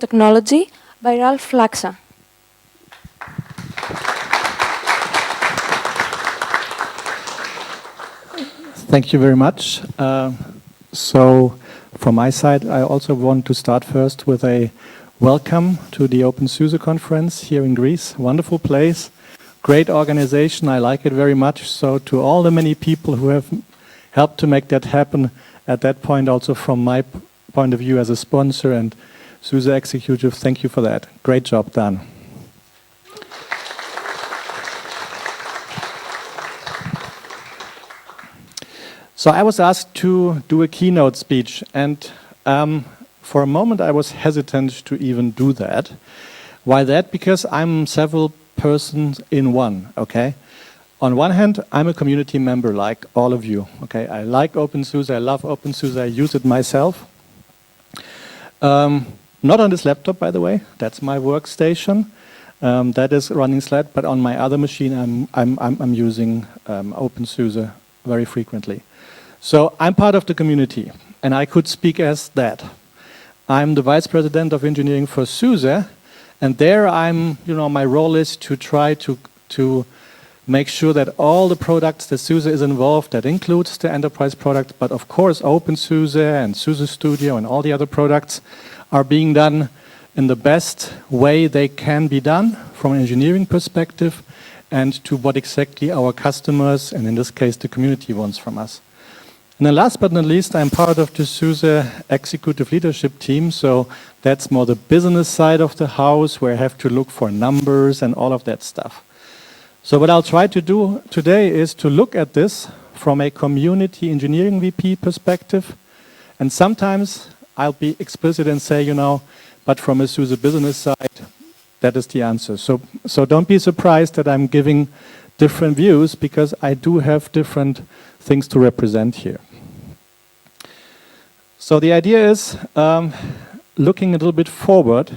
Technology by Ralf Flaxa. Thank you very much. So from my side, I also want to start first with a welcome to the openSUSE conference here in Greece. Wonderful place, great organization. I like it very much. So to all the many people who have helped to make that happen at that point, also from my point of view as a sponsor and SUSE executive, thank you for that. Great job done. So I was asked to do a keynote speech, and for a moment I was hesitant to even do that. Why that? Because I'm several persons in one, okay? On one hand, I'm a community member like all of you, okay? I like openSUSE, I love openSUSE, I use it myself. Not on this laptop, by the way, that's my workstation. That is running Slack, but on my other machine I'm using openSUSE very frequently. So I'm part of the community, and I could speak as that. I'm the Vice President of Engineering for SUSE, and there my role is to try to make sure that all the products that SUSE is involved, that includes the enterprise product, but of course openSUSE and SUSE Studio and all the other products are being done in the best way they can be done from an engineering perspective and to what exactly our customers, and in this case the community, wants from us. And then last but not least, I'm part of the SUSE executive leadership team, so that's more the business side of the house where I have to look for numbers and all of that stuff. So what I'll try to do today is to look at this from a community engineering VP perspective, and sometimes I'll be explicit and say, but from a SUSE business side, that is the answer. So don't be surprised that I'm giving different views, because I do have different things to represent here. So the idea is looking a little bit forward,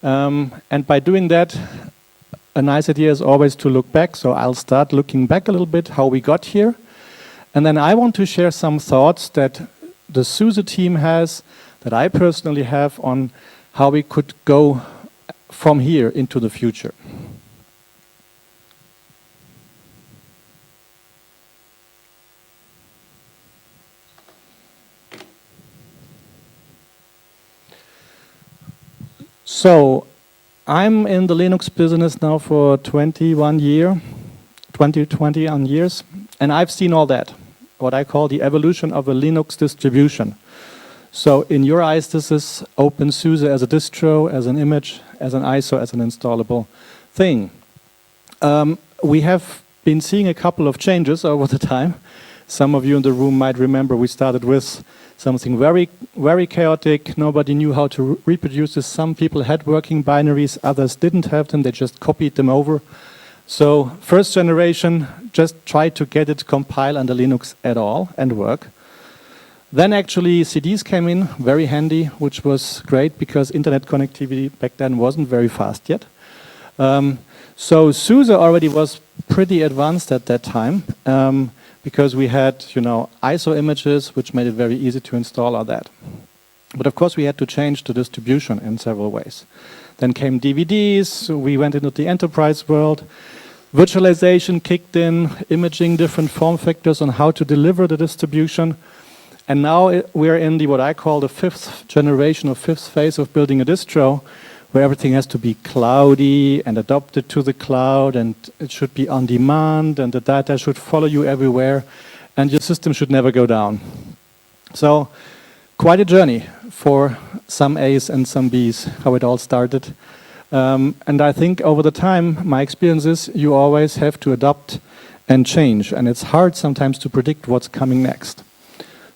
and by doing that, a nice idea is always to look back. So I'll start looking back a little bit, how we got here, and then I want to share some thoughts that the SUSE team has, that I personally have, on how we could go from here into the future. So I'm in the Linux business now for 21 years, and I've seen all that, what I call the evolution of a Linux distribution. So in your eyes, this is openSUSE as a distro, as an image, as an ISO, as an installable thing. We have been seeing a couple of changes over the time. Some of you in the room might remember we started with something very, very chaotic. Nobody knew how to reproduce this. Some people had working binaries, others didn't have them. They just copied them over. So first generation, just tried to get it compile under Linux at all and work. Then actually CDs came in, very handy, which was great because internet connectivity back then wasn't very fast yet. So SUSE already was pretty advanced at that time, because we had, ISO images, which made it very easy to install all that. But of course we had to change the distribution in several ways. Then came DVDs, we went into the enterprise world, virtualization kicked in, imaging different form factors on how to deliver the distribution. And now we're in what I call the fifth generation or fifth phase of building a distro, where everything has to be cloudy and adopted to the cloud, and it should be on demand, and the data should follow you everywhere, and your system should never go down. So quite a journey for some A's and some B's, how it all started. And I think over the time, my experience is you always have to adopt and change, and it's hard sometimes to predict what's coming next.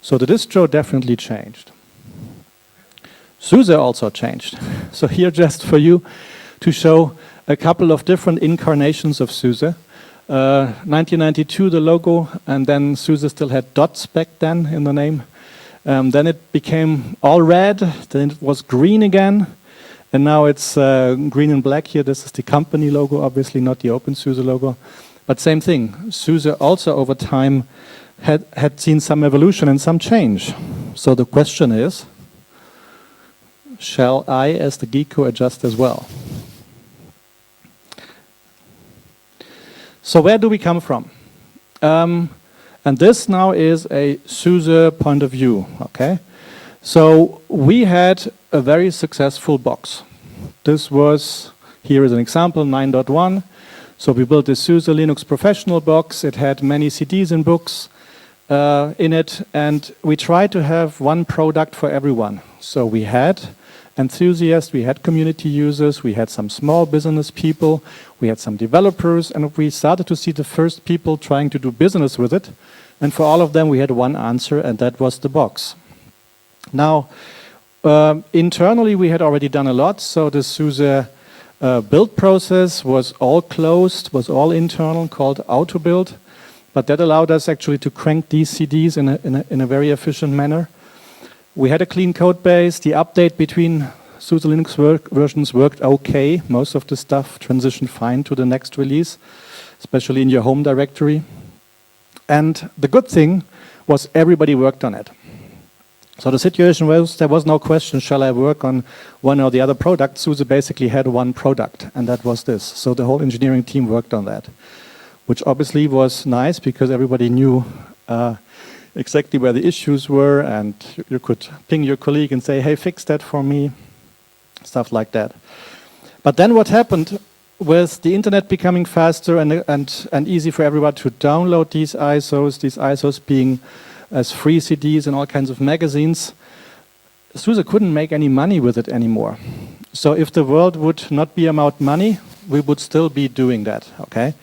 So the distro definitely changed. SUSE also changed. So here just for you to show a couple of different incarnations of SUSE. 1992 the logo, and then SUSE still had dots back then in the name. Then it became all red, then it was green again, and now it's green and black here. This is the company logo, obviously not the openSUSE logo. But same thing, SUSE also over time had seen some evolution and some change. So the question is, shall I, as the geeko, adjust as well? So where do we come from? And this now is a SUSE point of view, okay? So we had a very successful box. This was, here is an example, 9.1. So we built this SUSE Linux professional box. It had many CDs and books in it, and we tried to have one product for everyone. So we had enthusiasts, we had community users, we had some small business people, we had some developers, and we started to see the first people trying to do business with it. And for all of them, we had one answer, and that was the box. Now, internally, we had already done a lot. So the SUSE build process was all closed, was all internal, called auto build. But that allowed us actually to crank these CDs in a very efficient manner. We had a clean code base. The update between SUSE Linux versions worked okay. Most of the stuff transitioned fine to the next release, especially in your home directory. And the good thing was everybody worked on it. So the situation was there was no question, shall I work on one or the other product? SUSE basically had one product, and that was this. So the whole engineering team worked on that, which obviously was nice because everybody knew exactly where the issues were, and you could ping your colleague and say, hey, fix that for me, stuff like that. But then what happened with the internet becoming faster and easy for everyone to download these ISOs being as free CDs and all kinds of magazines, SUSE couldn't make any money with it anymore. So if the world would not be about money, we would still be doing that, okay?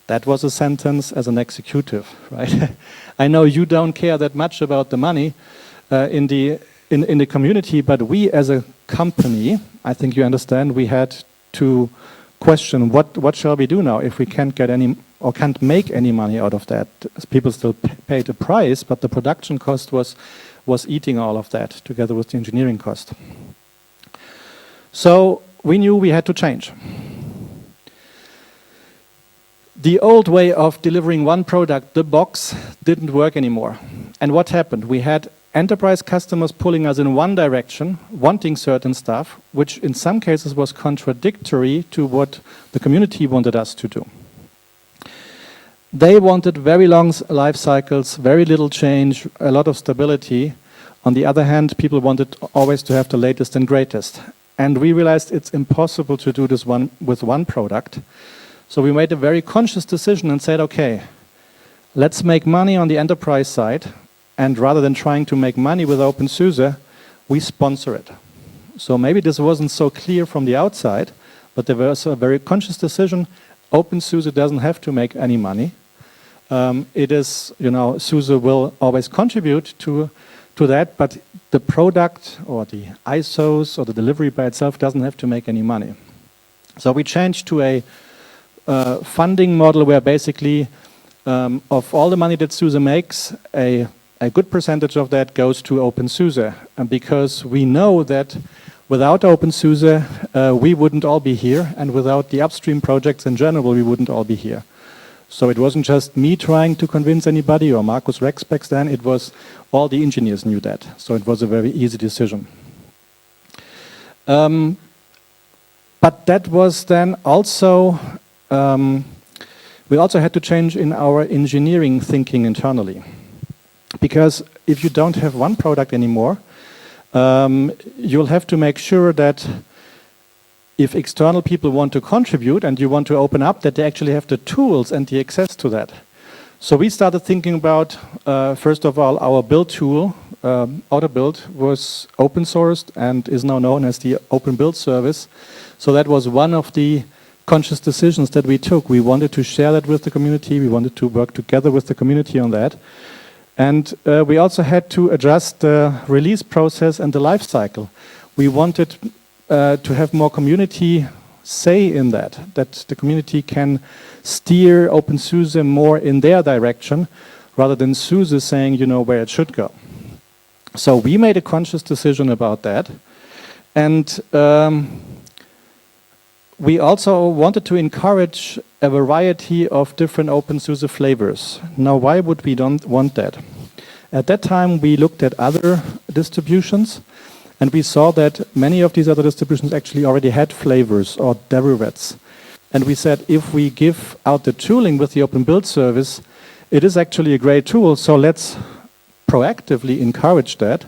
That was a sentence as an executive, right? I know you don't care that much about the money in the community, but we as a company, I think you understand, we had to question what shall we do now if we can't get any or can't make any money out of that. People still paid a price, but the production cost was eating all of that together with the engineering cost. So we knew we had to change. The old way of delivering one product, the box, didn't work anymore. And what happened? We had enterprise customers pulling us in one direction, wanting certain stuff, which in some cases was contradictory to what the community wanted us to do. They wanted very long life cycles, very little change, a lot of stability. On the other hand, people wanted always to have the latest and greatest. And we realized it's impossible to do this with one product. So we made a very conscious decision and said, okay, let's make money on the enterprise side, and rather than trying to make money with openSUSE, we sponsor it. So maybe this wasn't so clear from the outside, but there was a very conscious decision. openSUSE doesn't have to make any money. It is, SUSE will always contribute to that, but the product or the ISOs or the delivery by itself doesn't have to make any money. So we changed to a funding model where basically of all the money that SUSE makes, a good percentage of that goes to openSUSE. And because we know that without openSUSE, we wouldn't all be here, and without the upstream projects in general, we wouldn't all be here. So it wasn't just me trying to convince anybody or Markus Rex back then, it was all the engineers knew that. So it was a very easy decision. But that was then also, we also had to change in our engineering thinking internally. Because if you don't have one product anymore, you'll have to make sure that if external people want to contribute and you want to open up, that they actually have the tools and the access to that. So we started thinking about, first of all, our build tool, AutoBuild, was open sourced and is now known as the Open Build Service. So that was one of the conscious decisions that we took. We wanted to share that with the community. We wanted to work together with the community on that. And we also had to adjust the release process and the life cycle. We wanted to have more community say in that the community can steer openSUSE more in their direction rather than SUSE saying, where it should go. So we made a conscious decision about that. And we also wanted to encourage a variety of different openSUSE flavors. Now, why would we don't want that? At that time, we looked at other distributions, And we saw that many of these other distributions actually already had flavors or derivatives. And we said, if we give out the tooling with the Open Build service, it is actually a great tool, so let's proactively encourage that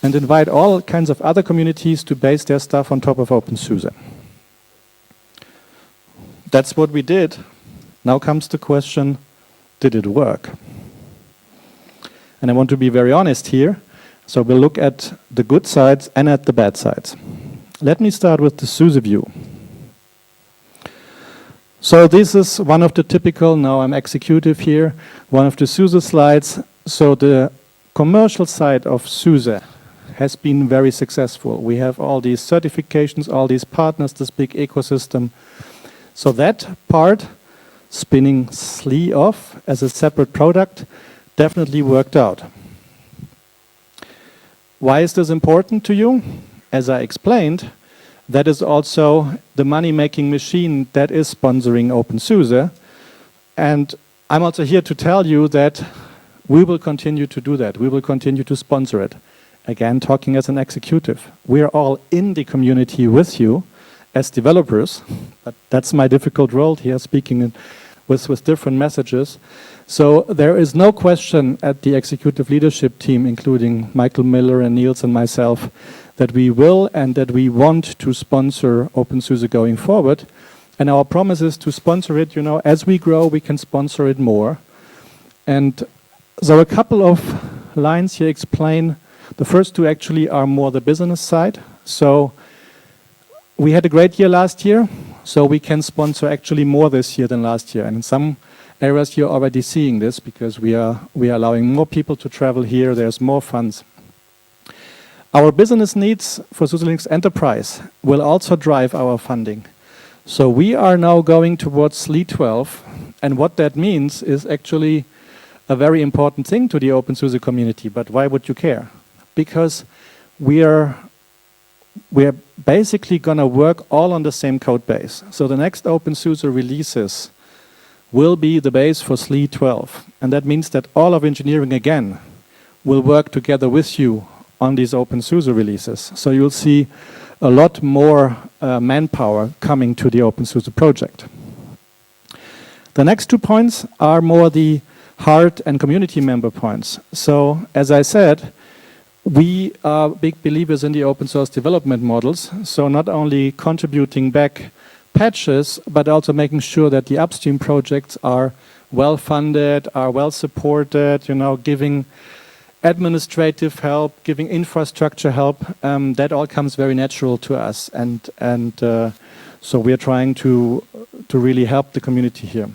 and invite all kinds of other communities to base their stuff on top of openSUSE. That's what we did. Now comes the question, did it work? And I want to be very honest here, so we'll look at the good sides and at the bad sides. Let me start with the SUSE view. So this is one of the typical, now I'm executive here, one of the SUSE slides. So the commercial side of SUSE has been very successful. We have all these certifications, all these partners, this big ecosystem. So that part, spinning SLE off as a separate product, definitely worked out. Why is this important to you? As I explained, that is also the money-making machine that is sponsoring openSUSE. And I'm also here to tell you that we will continue to do that. We will continue to sponsor it. Again, talking as an executive. We're all in the community with you as developers, but that's my difficult role here, speaking with different messages. So there is no question at the executive leadership team, including Michael Miller and Niels and myself, that we will and that we want to sponsor openSUSE going forward. And our promise is to sponsor it, as we grow, we can sponsor it more. And so a couple of lines here explain. The first two actually are more the business side. So we had a great year last year, so we can sponsor actually more this year than last year. And in some areas you're already seeing this because we are allowing more people to travel here, there's more funds. Our business needs for SUSE Linux Enterprise will also drive our funding. So we are now going towards SLE 12, and what that means is actually a very important thing to the openSUSE community. But why would you care? Because we are basically going to work all on the same code base. So the next openSUSE releases will be the base for SLE 12. And that means that all of engineering, again, will work together with you on these openSUSE releases. So you'll see a lot more manpower coming to the openSUSE project. The next 2 points are more the hard and community member points. So as I said, we are big believers in the open source development models. So not only contributing back patches, but also making sure that the upstream projects are well funded, are well supported, giving administrative help, giving infrastructure help. That all comes very natural to us. And so we are trying to really help the community here.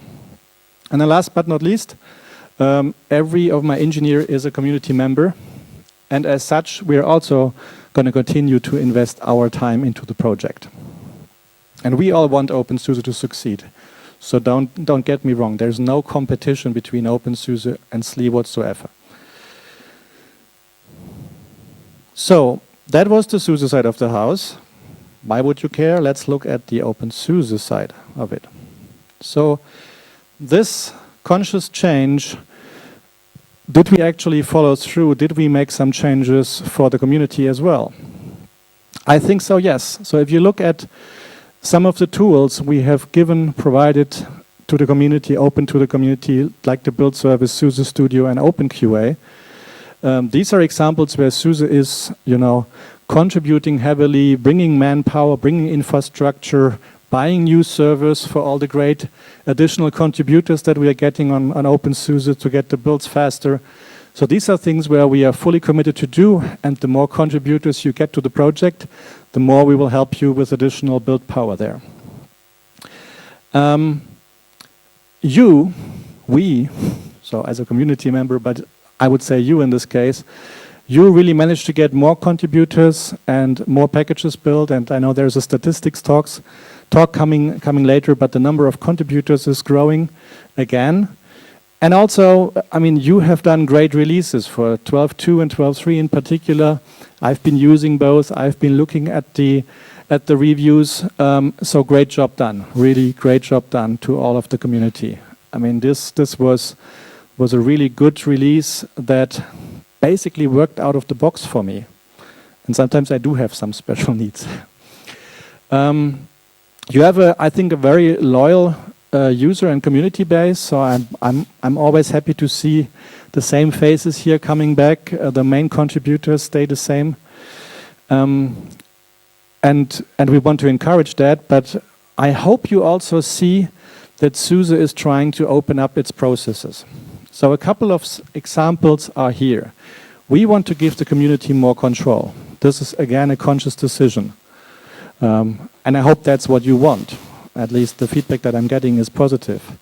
And then last but not least, every of my engineer is a community member. And as such, we are also going to continue to invest our time into the project. And we all want openSUSE to succeed. So don't get me wrong. There's no competition between openSUSE and SLE whatsoever. So that was the SUSE side of the house. Why would you care? Let's look at the openSUSE side of it. So this conscious change, did we actually follow through? Did we make some changes for the community as well? I think so, yes. So if you look at some of the tools we have provided to the community, open to the community, like the build service, SUSE Studio and OpenQA, these are examples where SUSE is, contributing heavily, bringing manpower, bringing infrastructure, buying new servers for all the great additional contributors that we are getting on openSUSE to get the builds faster. So these are things where we are fully committed to do, and the more contributors you get to the project, the more we will help you with additional build power there. We, so as a community member, but I would say you in this case, you really managed to get more contributors and more packages built, and I know there's a statistics talk coming later, but the number of contributors is growing again. And also, you have done great releases for 12.2 and 12.3 in particular. I've been using both. I've been looking at the reviews. So great job done. Really great job done to all of the community. This was a really good release that basically worked out of the box for me. And sometimes I do have some special needs. You have, I think, a very loyal user and community base, so I'm always happy to see the same faces here coming back. The main contributors stay the same. And we want to encourage that, but I hope you also see that SUSE is trying to open up its processes. So a couple of examples are here. We want to give the community more control. This is, again, a conscious decision. And I hope that's what you want. At least the feedback that I'm getting is positive.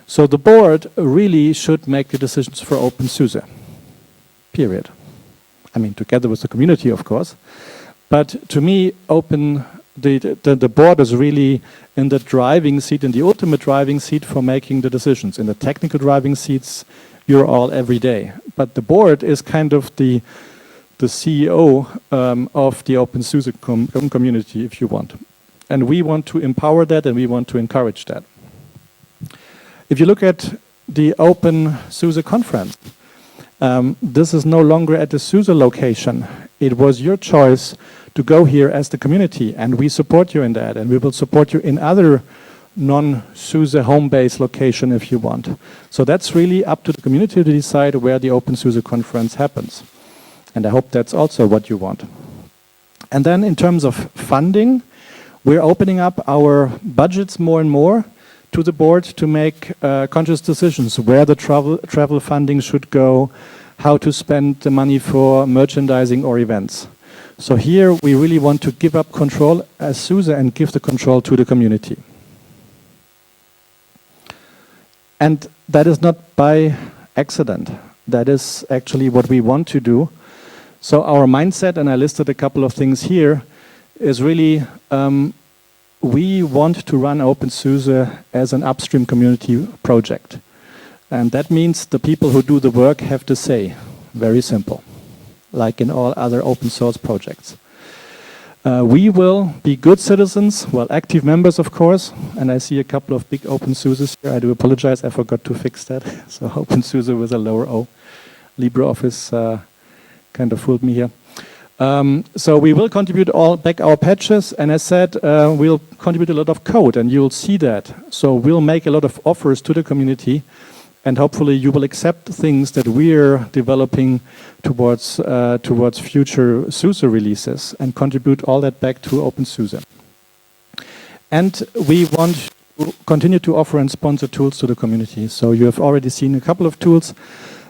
So the board really should make the decisions for openSUSE. Period. I mean, together with the community, of course. But to me, the board is really in the driving seat, in the ultimate driving seat for making the decisions. In the technical driving seats, you're all every day. But the board is kind of the CEO of the openSUSE community, if you want. And we want to empower that, and we want to encourage that. If you look at the openSUSE conference, this is no longer at the SUSE location. It was your choice to go here as the community, and we support you in that, and we will support you in other non-SUSE home base location if you want. So that's really up to the community to decide where the openSUSE conference happens. And I hope that's also what you want. And then in terms of funding, we're opening up our budgets more and more to the board to make conscious decisions where the travel funding should go, how to spend the money for merchandising or events. So here we really want to give up control as SUSE and give the control to the community. And that is not by accident. That is actually what we want to do. So our mindset, and I listed a couple of things here, is really we want to run openSUSE as an upstream community project. And that means the people who do the work have to say, very simple, like in all other open source projects. We will be good citizens, well, active members, of course, and I see a couple of big openSUSEs here. I do apologize, I forgot to fix that. So openSUSE with a lower O. LibreOffice kind of fooled me here. So we will contribute back our patches, and as said, we'll contribute a lot of code, and you'll see that. So we'll make a lot of offers to the community, and hopefully you will accept things that we're developing towards future SUSE releases and contribute all that back to openSUSE. And we want to continue to offer and sponsor tools to the community. So you have already seen a couple of tools,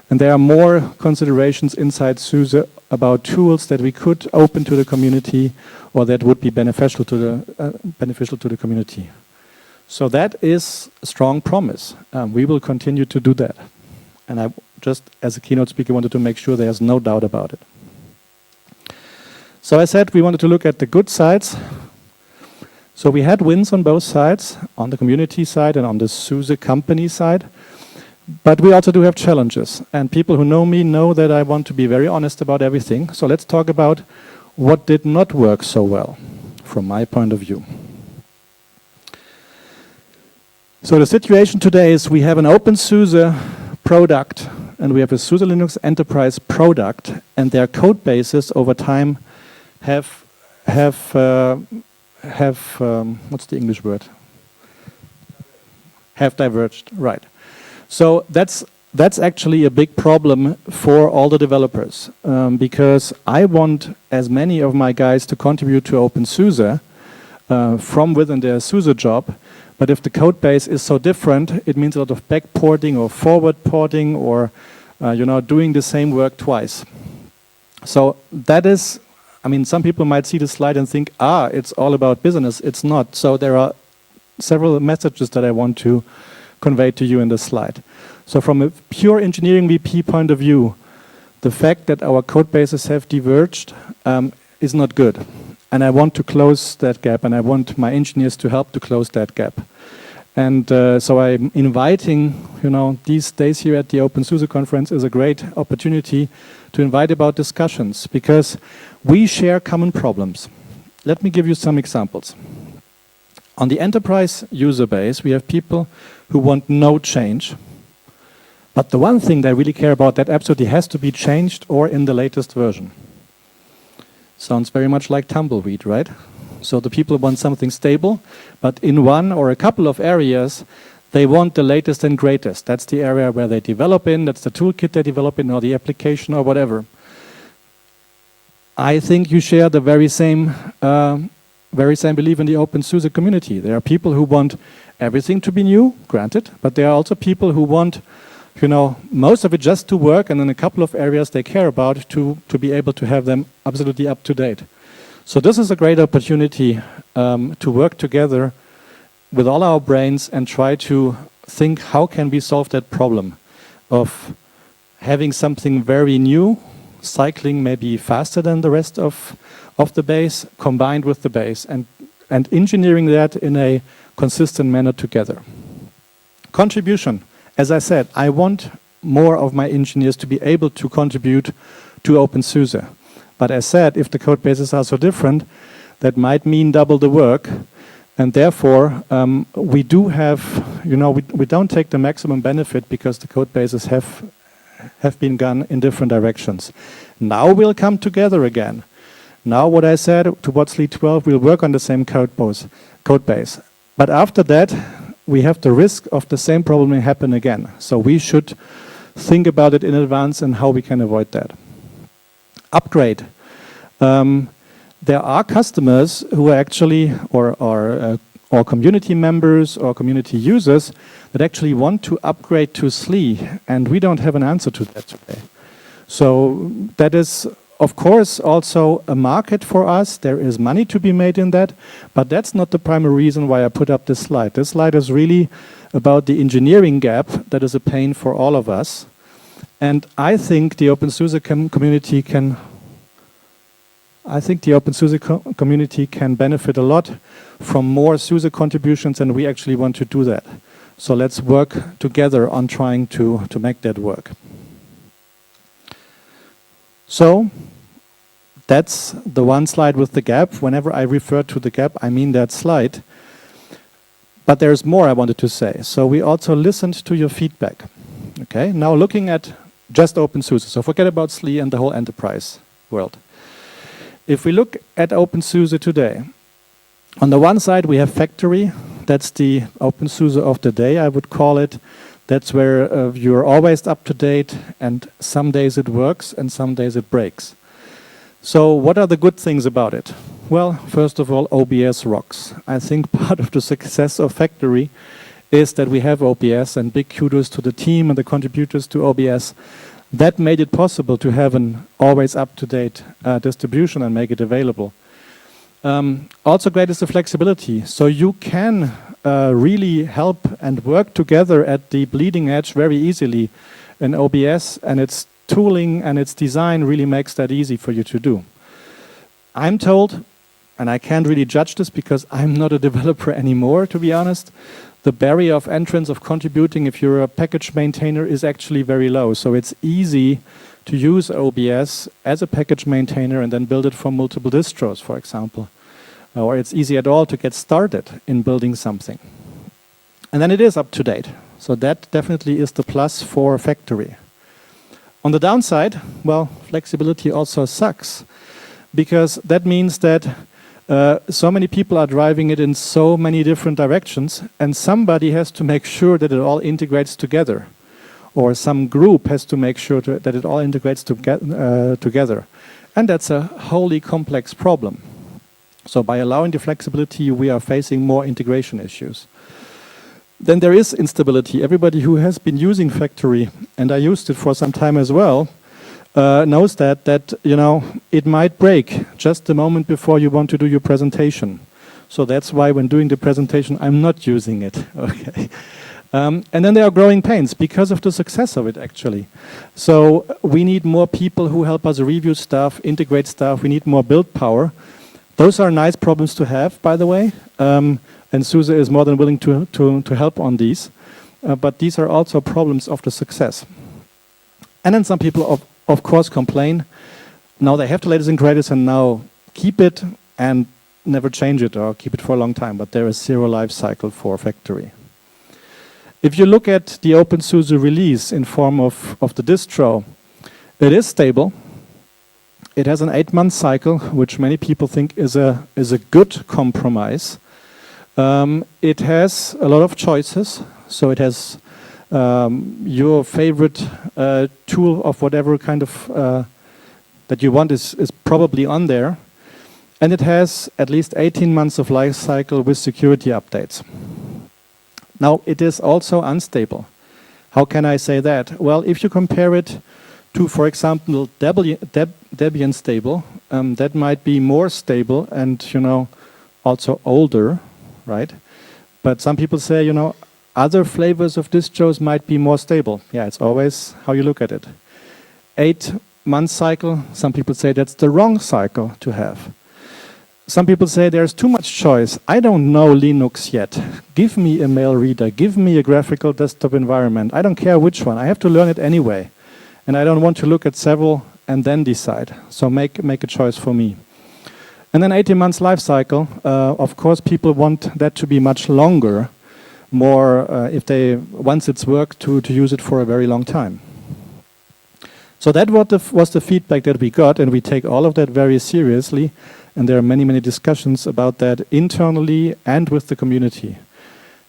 and there are more considerations inside SUSE about tools that we could open to the community or that would be beneficial to the community. So that is a strong promise. We will continue to do that. And I just, as a keynote speaker, wanted to make sure there's no doubt about it. So I said we wanted to look at the good sides. So we had wins on both sides, on the community side and on the SUSE company side. But we also do have challenges. And people who know me know that I want to be very honest about everything. So let's talk about what did not work so well, from my point of view. So the situation today is we have an openSUSE product and we have a SUSE Linux Enterprise product, and their code bases over time have what's the English word? Have diverged, right. So that's actually a big problem for all the developers, because I want as many of my guys to contribute to openSUSE from within their SUSE job. But if the code base is so different, it means a lot of backporting or forward porting or doing the same work twice. So that is, I mean, some people might see the slide and think, it's all about business. It's not. So there are several messages that I want to convey to you in this slide. So from a pure engineering VP point of view, the fact that our code bases have diverged is not good. And I want to close that gap, and I want my engineers to help to close that gap. And so I'm inviting, these days here at the openSUSE conference is a great opportunity to invite about discussions, because we share common problems. Let me give you some examples. On the enterprise user base, we have people who want no change. But the one thing they really care about that absolutely has to be changed or in the latest version. Sounds very much like tumbleweed, right? So the people want something stable, but in one or a couple of areas, they want the latest and greatest. That's the area where they develop in, that's the toolkit they develop in, or the application, or whatever. I think you share the very same belief in the openSUSE community. There are people who want everything to be new, granted, but there are also people who want, you know, most of it just to work, and in a couple of areas they care about to be able to have them absolutely up to date. So this is a great opportunity to work together with all our brains and try to think how can we solve that problem of having something very new, cycling maybe faster than the rest of the base, combined with the base, and engineering that in a consistent manner together. Contribution. As I said, I want more of my engineers to be able to contribute to openSUSE. But as said, if the code bases are so different, that might mean double the work. And therefore, we do have, you know, we don't take the maximum benefit because the code bases have been gone in different directions. Now we'll come together again. Now what I said, towards Lead 12, we'll work on the same code base. But after that, we have the risk of the same problem happen again. So we should think about it in advance and how we can avoid that. Upgrade. There are customers who are actually, or community members or community users that actually want to upgrade to SLE, and we don't have an answer to that today. So that is, of course, also a market for us. There is money to be made in that, but that's not the primary reason why I put up this slide. This slide is really about the engineering gap that is a pain for all of us. And I think the openSUSE community can community can benefit a lot from more SUSE contributions, and we actually want to do that. So let's work together on trying to make that work. So that's the one slide with the gap. Whenever I refer to the gap, I mean that slide. But there's more I wanted to say. So we also listened to your feedback. Okay, now looking at just openSUSE. So forget about SLE and the whole enterprise world. If we look at openSUSE today, on the one side we have factory. That's the openSUSE of the day, I would call it. That's where you're always up to date, and some days it works and some days it breaks. So what are the good things about it? Well, first of all, OBS rocks. I think part of the success of factory is that we have OBS, and big kudos to the team and the contributors to OBS. That made it possible to have an always up-to-date distribution and make it available. Also great is the flexibility. So you can really help and work together at the bleeding edge very easily in OBS, and its tooling and its design really makes that easy for you to do. I'm told, and I can't really judge this because I'm not a developer anymore, to be honest, the barrier of entrance of contributing if you're a package maintainer is actually very low. So it's easy to use OBS as a package maintainer and then build it for multiple distros, for example. Or it's easy at all to get started in building something. And then it is up to date. So that definitely is the plus for factory. On the downside, well, flexibility also sucks, because that means that so many people are driving it in so many different directions, and somebody has to make sure that it all integrates together, or some group has to make sure that it all integrates together. And that's a wholly complex problem. So by allowing the flexibility, we are facing more integration issues. Then there is instability. Everybody who has been using factory, and I used it for some time as well, knows that you know, it might break just the moment before you want to do your presentation. So that's why when doing the presentation, I'm not using it. Okay. And then there are growing pains because of the success of it, actually. So we need more people who help us review stuff, integrate stuff. We need more build power. Those are nice problems to have, by the way. And SUSE is more than willing to help on these. But these are also problems of the success. And then some people, of course, complain. Now they have the latest and greatest, and now keep it and never change it or keep it for a long time. But there is zero life cycle for factory. If you look at the openSUSE release in form of the distro, it is stable. It has an 8-month cycle, which many people think is a good compromise. It has a lot of choices, so it has your favorite tool of whatever kind of that you want is probably on there. And it has at least 18 months of life cycle with security updates. Now, it is also unstable. How can I say that? Well, if you compare it to, for example, Debian stable, that might be more stable and, also older, right? But some people say, other flavors of distros might be more stable. Yeah, it's always how you look at it. 8-month cycle, some people say that's the wrong cycle to have. Some people say there's too much choice. I don't know Linux yet. Give me a mail reader. Give me a graphical desktop environment. I don't care which one. I have to learn it anyway. And I don't want to look at several and then decide. So make a choice for me. And then 18 months life cycle. Of course, people want that to be much longer. More if they, once it's worked, to use it for a very long time. So that was the feedback that we got, and we take all of that very seriously. And there are many, many discussions about that internally and with the community.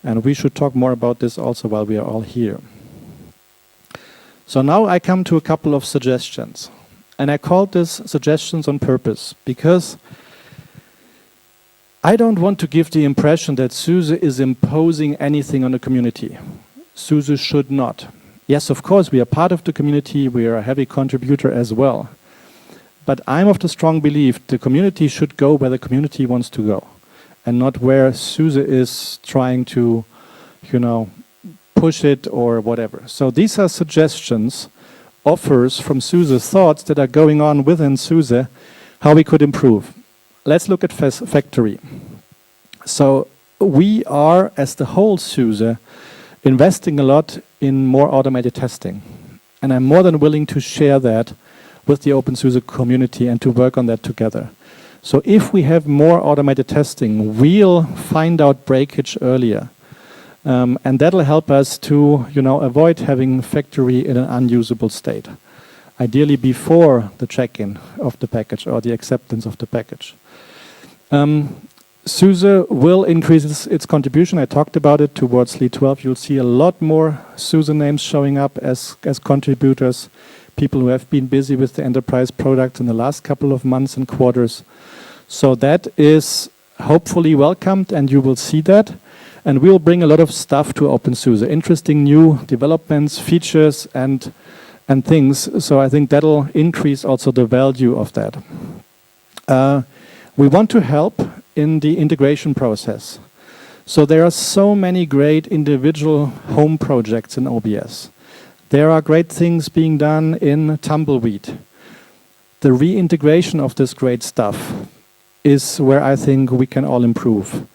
And we should talk more about this also while we are all here. So now I come to a couple of suggestions. And I called this suggestions on purpose, because I don't want to give the impression that SUSE is imposing anything on the community. SUSE should not. Yes, of course, we are part of the community, we are a heavy contributor as well. But I'm of the strong belief the community should go where the community wants to go, and not where SUSE is trying to, push it or whatever. So these are suggestions, offers from SUSE, thoughts that are going on within SUSE, how we could improve. Let's look at factory. So we are, as the whole SUSE, investing a lot in more automated testing. And I'm more than willing to share that with the openSUSE community and to work on that together. So if we have more automated testing, we'll find out breakage earlier. And that'll help us to avoid having factory in an unusable state. Ideally before the check-in of the package or the acceptance of the package. SUSE will increase its contribution. I talked about it towards Lead 12. You'll see a lot more SUSE names showing up as contributors. People who have been busy with the enterprise product in the last couple of months and quarters. So that is hopefully welcomed, and you will see that. And we'll bring a lot of stuff to openSUSE, interesting new developments, features, and things. So I think that'll increase also the value of that. We want to help in the integration process. So there are so many great individual home projects in OBS. There are great things being done in Tumbleweed. The reintegration of this great stuff is where I think we can all improve.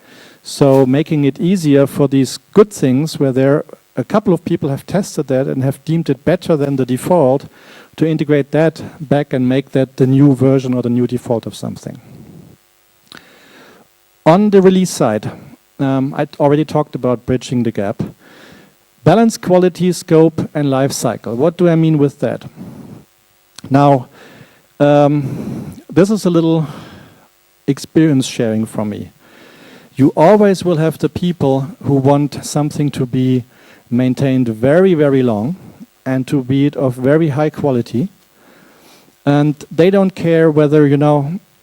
So making it easier for these good things, where a couple of people have tested that and have deemed it better than the default, to integrate that back and make that the new version or the new default of something. On the release side, I already talked about bridging the gap. Balance quality, scope, and life cycle. What do I mean with that? Now, this is a little experience sharing from me. You always will have the people who want something to be maintained very, very long and to be of very high quality. And they don't care whether,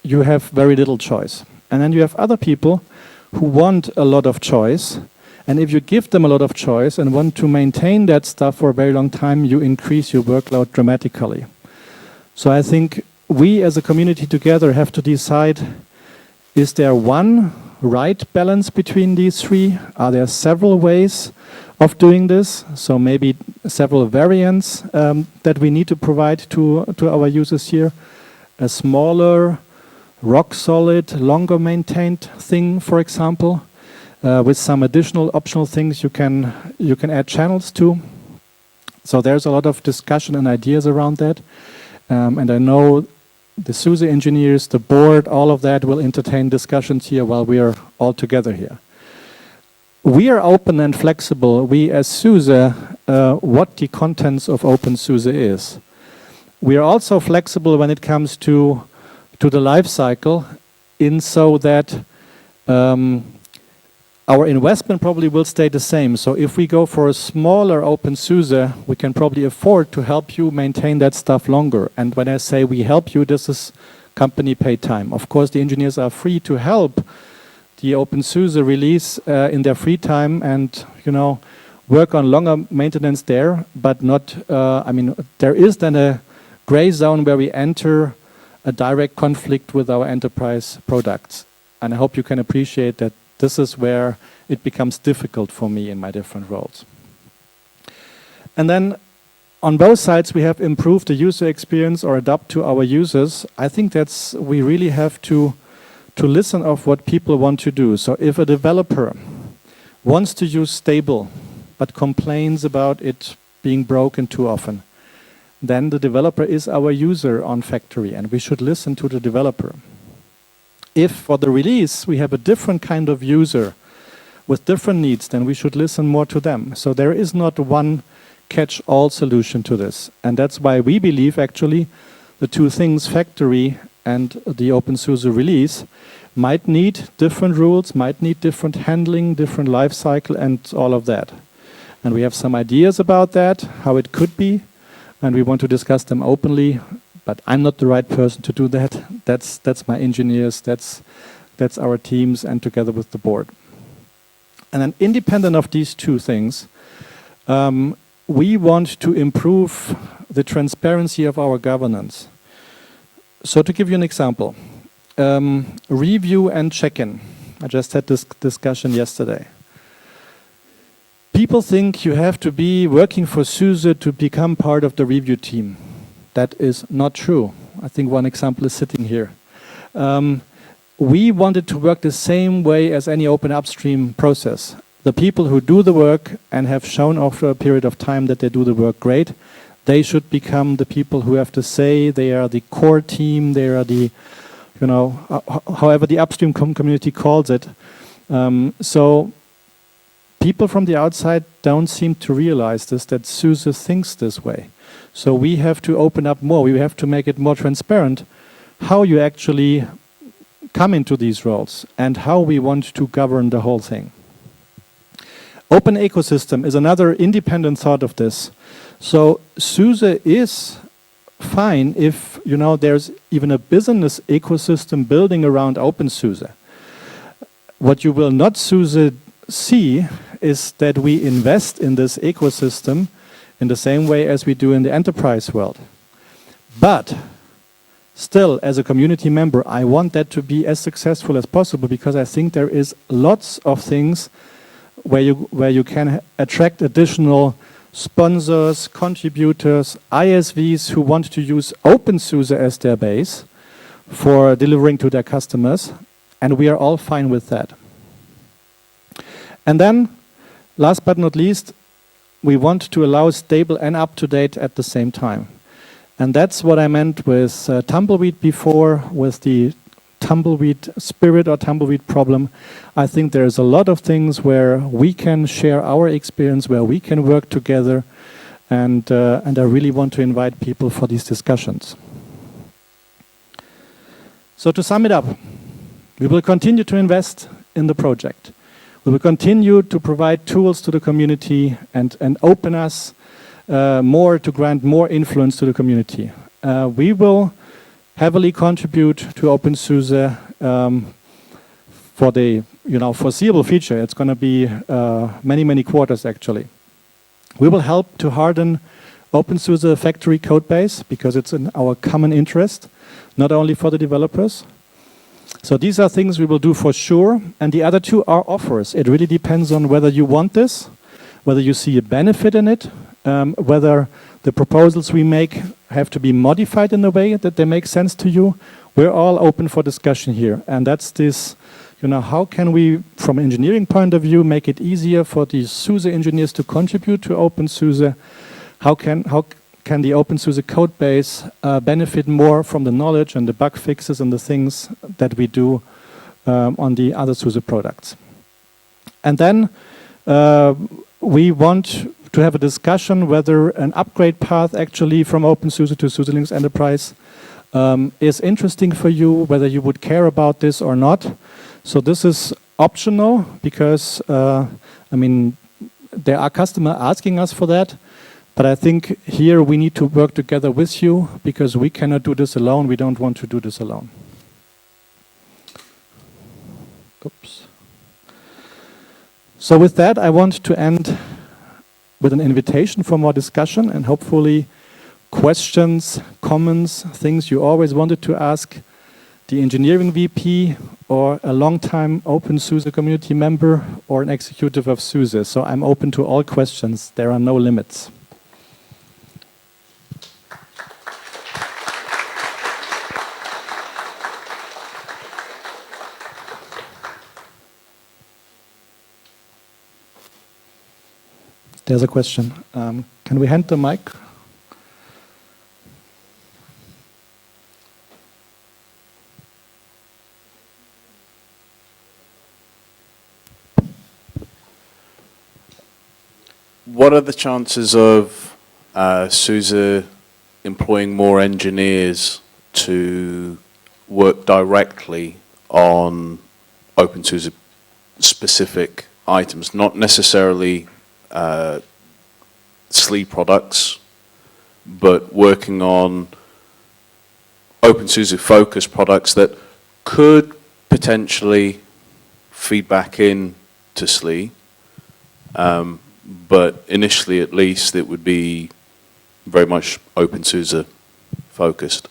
you have very little choice. And then you have other people who want a lot of choice. And if you give them a lot of choice and want to maintain that stuff for a very long time, you increase your workload dramatically. So I think we as a community together have to decide, is there one right balance between these three? Are there several ways of doing this? So maybe several variants that we need to provide to our users here. A smaller, rock solid, longer maintained thing, for example. With some additional optional things you can add channels to. So there's a lot of discussion and ideas around that. And I know the SUSE engineers, the board, all of that will entertain discussions here while we are all together here. We are open and flexible. We as SUSE, what the contents of openSUSE is. We are also flexible when it comes to the life cycle, in so that our investment probably will stay the same. So if we go for a smaller openSUSE, we can probably afford to help you maintain that stuff longer. And when I say we help you, this is company paid time. Of course, the engineers are free to help the openSUSE release in their free time and, work on longer maintenance there, but not, there is then a gray zone where we enter a direct conflict with our enterprise products. And I hope you can appreciate that this is where it becomes difficult for me in my different roles. And then on both sides, we have improved the user experience or adapt to our users. I think we really have to listen of what people want to do. So if a developer wants to use stable, but complains about it being broken too often, then the developer is our user on factory, and we should listen to the developer. If for the release we have a different kind of user with different needs, then we should listen more to them. So there is not one catch-all solution to this. And that's why we believe actually the two things, factory and the openSUSE release, might need different rules, might need different handling, different life cycle and all of that. And we have some ideas about that, how it could be, and we want to discuss them openly, but I'm not the right person to do that. That's my engineers, that's our teams, and together with the board. And then independent of these two things, we want to improve the transparency of our governance. So to give you an example, review and check-in. I just had this discussion yesterday. People think you have to be working for SUSE to become part of the review team. That is not true. I think one example is sitting here. We wanted to work the same way as any open upstream process. The people who do the work and have shown after a period of time that they do the work great, they should become the people who have to say. They are the core team, they are the, however the upstream community calls it. So people from the outside don't seem to realize this, that SUSE thinks this way. So we have to open up more, we have to make it more transparent how you actually come into these roles and how we want to govern the whole thing. Open ecosystem is another independent thought of this. So SUSE is fine if there's even a business ecosystem building around openSUSE. What you will not SUSE see is that we invest in this ecosystem in the same way as we do in the enterprise world. But still, as a community member, I want that to be as successful as possible, because I think there is lots of things where you can attract additional sponsors, contributors, ISVs who want to use openSUSE as their base for delivering to their customers, and we are all fine with that. And then, last but not least, we want to allow stable and up-to-date at the same time. And that's what I meant with tumbleweed before, with the tumbleweed spirit or tumbleweed problem. I think there's a lot of things where we can share our experience, where we can work together, and I really want to invite people for these discussions. So to sum it up, we will continue to invest in the project. We will continue to provide tools to the community and open us more to grant more influence to the community. We will heavily contribute to openSUSE for the foreseeable future. It's going to be many quarters actually. We will help to harden openSUSE factory code base because it's in our common interest, not only for the developers. So these are things we will do for sure, and the other two are offers. It really depends on whether you want this, whether you see a benefit in it, whether the proposals we make have to be modified in a way that they make sense to you. We're all open for discussion here, and that's this, how can we, from an engineering point of view, make it easier for the SUSE engineers to contribute to openSUSE? How can the openSUSE code base benefit more from the knowledge and the bug fixes and the things that we do on the other SUSE products? And then we want to have a discussion whether an upgrade path actually from openSUSE to SUSE Linux Enterprise is interesting for you, whether you would care about this or not. So this is optional because, I mean, there are customers asking us for that. But I think here we need to work together with you because we cannot do this alone. We don't want to do this alone. Oops. So with that, I want to end with an invitation for more discussion and hopefully questions, comments, things you always wanted to ask the engineering VP or a long-time openSUSE community member or an executive of SUSE. So I'm open to all questions. There are no limits. There's a question. Can we hand the mic? What are the chances of SUSE employing more engineers to work directly on openSUSE specific items, not necessarily SLE products, but working on openSUSE focused products that could potentially feed back in to SLE, but initially at least it would be very much openSUSE focused.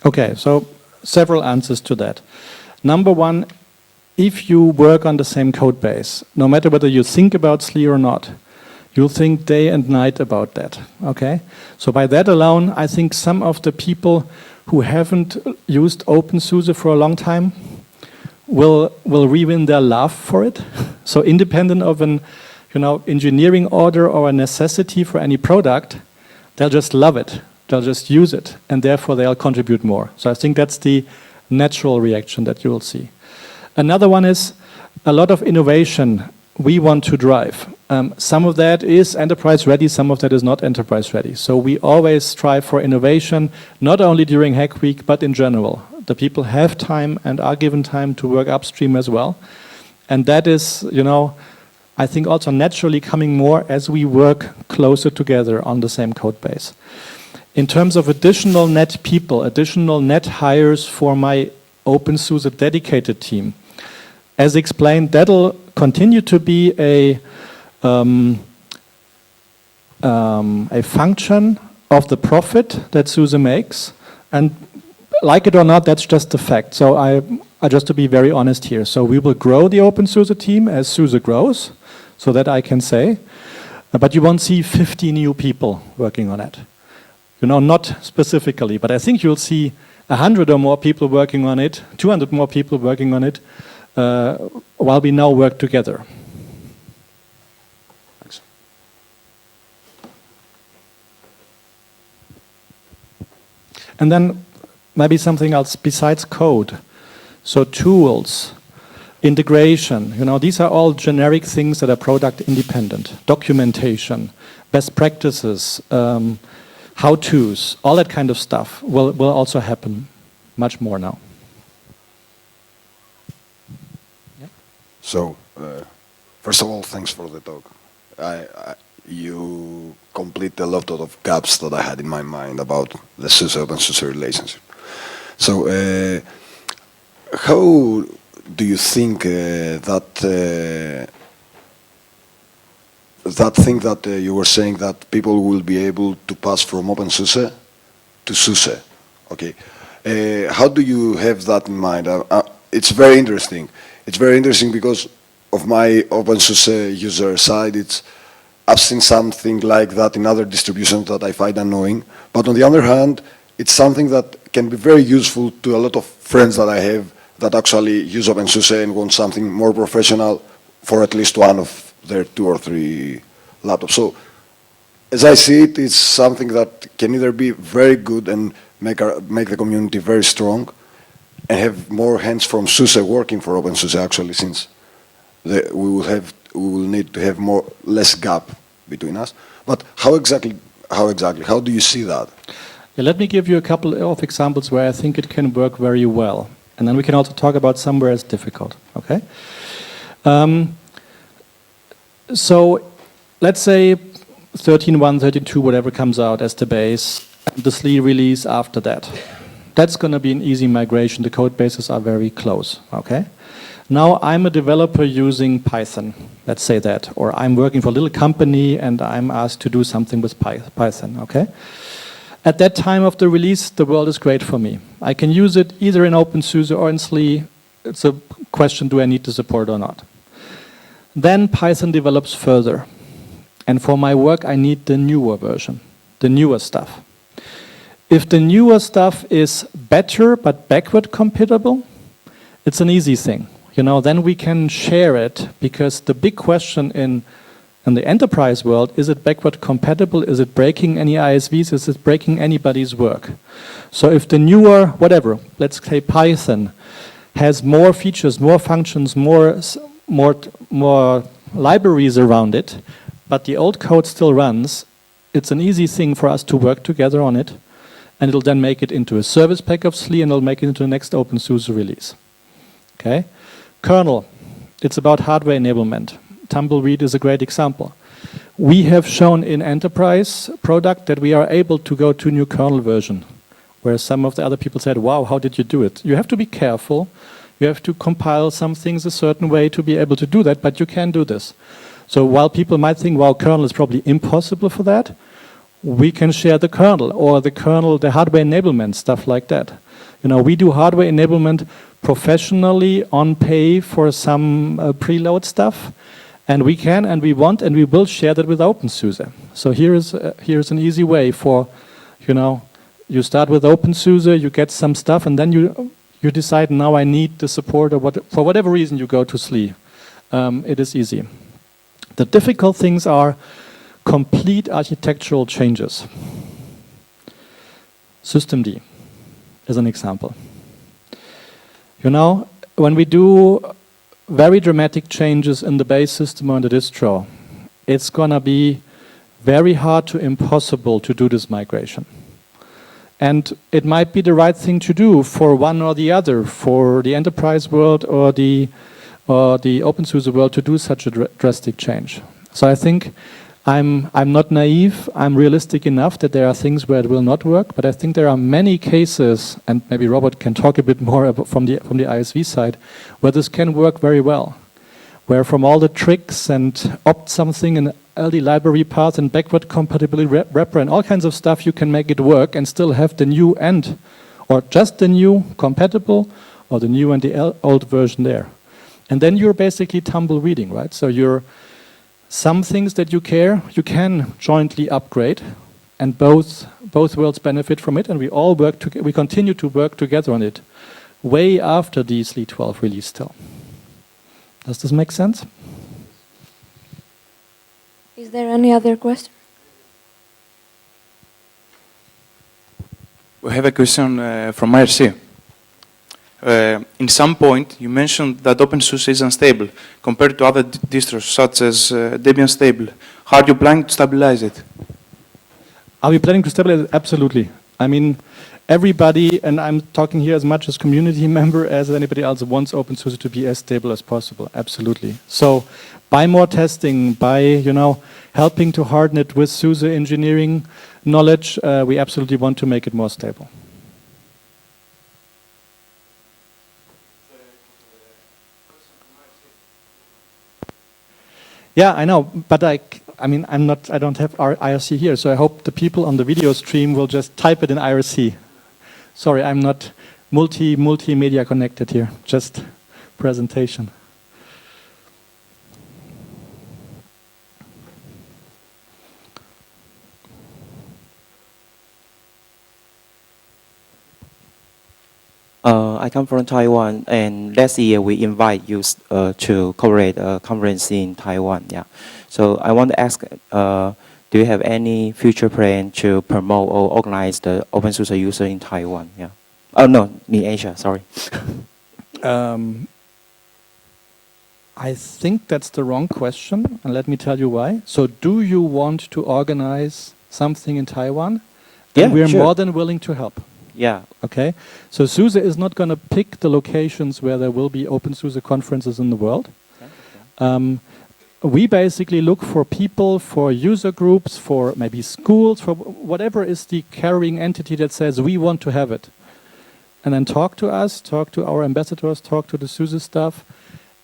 Okay, so several answers to that. Number one, if you work on the same code base, no matter whether you think about SLE or not, you'll think day and night about that, okay? So by that alone, I think some of the people who haven't used openSUSE for a long time will re-win their love for it. So independent of an engineering order or a necessity for any product, they'll just love it. They'll just use it, and therefore they'll contribute more. So I think that's the natural reaction that you will see. Another one is a lot of innovation we want to drive. Some of that is enterprise ready, some of that is not enterprise ready. So we always strive for innovation, not only during Hack Week, but in general. The people have time and are given time to work upstream as well. And that is, I think also naturally coming more as we work closer together on the same code base. In terms of additional net people, additional net hires for my openSUSE dedicated team, as explained, that'll continue to be a function of the profit that SUSE makes, and like it or not, that's just the fact. So I just to be very honest here. So we will grow the openSUSE team as SUSE grows, so that I can say, but you won't see 50 new people working on it. Not specifically, but I think you'll see 100 or more people working on it, 200 more people working on it, while we now work together. Thanks. And then maybe something else besides code. So tools, integration, these are all generic things that are product independent. Documentation, best practices, how-tos, all that kind of stuff will also happen much more now. So, first of all, thanks for the talk. You complete a lot of gaps that I had in my mind about the SUSE openSUSE relationship. So, how do you think that thing that you were saying that people will be able to pass from openSUSE to SUSE? Okay, how do you have that in mind? It's very interesting. It's very interesting because of my openSUSE user side. I've seen something like that in other distributions that I find annoying. But on the other hand, it's something that can be very useful to a lot of friends that I have that actually use openSUSE and want something more professional for at least one of their 2 or 3 laptops. So, as I see it, it's something that can either be very good and make the community very strong, and have more hands from SUSE working for openSUSE actually, since we will need to have less gap between us. But how exactly, how do you see that? Yeah, let me give you a couple of examples where I think it can work very well. And then we can also talk about somewhere it's difficult, okay? So let's say 13.1, 13.2, whatever comes out as the base, the SLE release after that. That's going to be an easy migration. The code bases are very close, okay? Now I'm a developer using Python, let's say that, or I'm working for a little company and I'm asked to do something with Python, okay? At that time of the release, the world is great for me. I can use it either in openSUSE or in SLE. It's a question, do I need to support or not? Then Python develops further. And for my work, I need the newer version, the newer stuff. If the newer stuff is better but backward compatible, it's an easy thing. You know, then we can share it, because the big question in the enterprise world, is it backward compatible? Is it breaking any ISVs? Is it breaking anybody's work? So if the newer, whatever, let's say Python, has more features, more functions, more libraries around it, but the old code still runs, it's an easy thing for us to work together on it, and it'll then make it into a service pack of SLE, and it'll make it into the next openSUSE release. Okay? Kernel, it's about hardware enablement. Tumbleweed is a great example. We have shown in enterprise product that we are able to go to new kernel version, where some of the other people said, wow, how did you do it? You have to be careful. You have to compile some things a certain way to be able to do that, but you can do this. So while people might think, wow, kernel is probably impossible for that, we can share the kernel, or the kernel, the hardware enablement, stuff like that. You know, we do hardware enablement professionally on pay for some preload stuff, and we can, and we want, and we will share that with openSUSE. So here's an easy way for, you know, you start with openSUSE, you get some stuff, and then you decide, now I need the support, or for whatever reason you go to SLE. It is easy. The difficult things are complete architectural changes. Systemd is an example. You know, when we do very dramatic changes in the base system or in the distro, it's going to be very hard to impossible to do this migration. And it might be the right thing to do for one or the other, for the enterprise world or the openSUSE world, to do such a drastic change. So I think I'm not naive, I'm realistic enough that there are things where it will not work, but I think there are many cases, and maybe Robert can talk a bit more about from the ISV side, where this can work very well. Where from all the tricks and opt something and LD library path and backward compatibility wrapper and all kinds of stuff, you can make it work and still have the new and, or just the new compatible, or the new and the old version there. And then you're basically tumbleweeding, right? So you're some things that you can jointly upgrade, and both worlds benefit from it, and we all we continue to work together on it way after the SLE 12 release still. Does this make sense? Is there any other question? We have a question from IRC. In some point, you mentioned that openSUSE is unstable compared to other distros such as Debian stable. How are you planning to stabilize it? Are we planning to stabilize it? Absolutely. I mean, everybody, and I'm talking here as much as community member as anybody else, wants openSUSE to be as stable as possible. Absolutely. So, by more testing, by helping to harden it with SUSE engineering knowledge, we absolutely want to make it more stable. Yeah, I know, but I don't have our IRC here, so I hope the people on the video stream will just type it in IRC. Sorry, I'm not multimedia connected here, just presentation. I come from Taiwan, and last year we invite you to collaborate a conference in Taiwan. Yeah, so I want to ask, do you have any future plan to promote or organize the openSUSE user in Taiwan? Yeah. Oh no, in Asia. Sorry. I think that's the wrong question, and let me tell you why. So, do you want to organize something in Taiwan? Then Yeah, we're sure. more than willing to help. Yeah. Okay, so SUSE is not going to pick the locations where there will be openSUSE conferences in the world. We basically look for people, for user groups, for maybe schools, for whatever is the carrying entity that says we want to have it. And then talk to us, talk to our ambassadors, talk to the SUSE staff,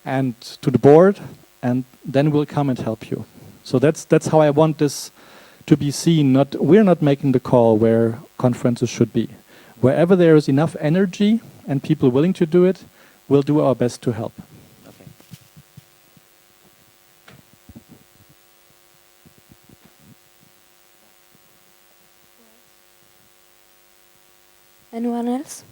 and to the board, and then we'll come and help you. So that's how I want this to be seen. We're not making the call where conferences should be. Wherever there is enough energy and people willing to do it, we'll do our best to help. Okay. Anyone else?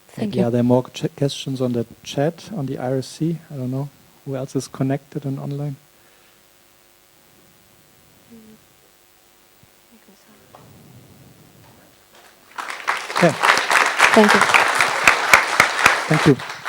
Thank Yeah, you. there are more questions on the chat, on the IRC. I don't know who else is connected and online. Okay, Thank you. thank you.